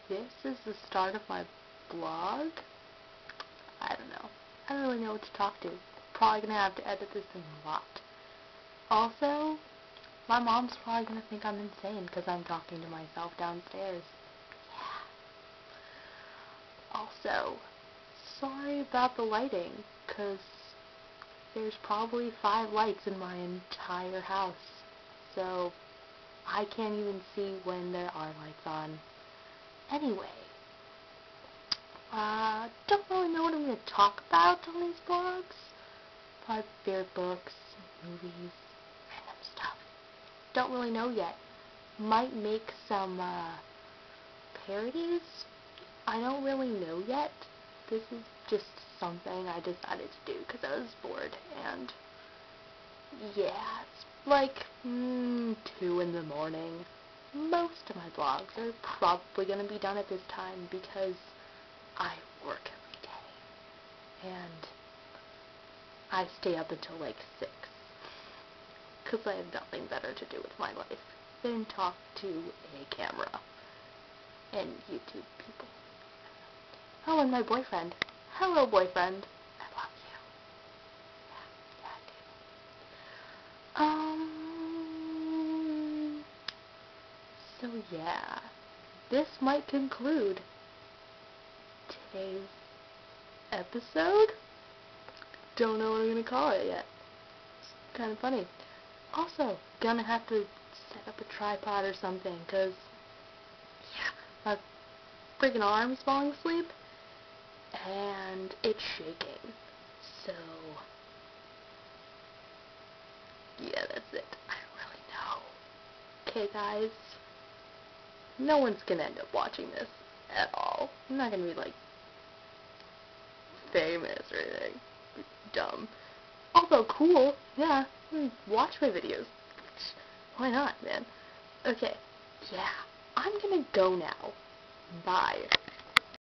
this is the start of my blog. I don't know. I don't really know what to talk to. Probably gonna have to edit this a lot. Also, my mom's probably gonna think I'm insane because I'm talking to myself downstairs. Yeah. Also, sorry about the lighting, because there's probably 5 lights in my entire house. So, I can't even see when there are lights on. Anyway, don't really know what I'm going to talk about on these blogs. Probably favorite books, movies, random stuff. Don't really know yet. Might make some, parodies. I don't really know yet. This is just something I decided to do because I was bored, and yeah, it's like 2 in the morning. Most of my blogs are probably going to be done at this time because I work every day, and I stay up until like 6 because I have nothing better to do with my life than talk to a camera and YouTube people. Oh, and my boyfriend. Hello, boyfriend. I love you. Yeah, I do. So yeah, this might conclude today's episode. Don't know what I'm gonna call it yet. It's kind of funny. Also, gonna have to set up a tripod or something, cause yeah, my freaking arm's falling asleep, and it's shaking. So yeah, that's it. I don't really know. Okay, guys. No one's gonna end up watching this at all. I'm not gonna be, like, famous or anything. Dumb. Although, cool. Yeah. Watch my videos. Why not, man? Okay. Yeah. I'm gonna go now. Bye.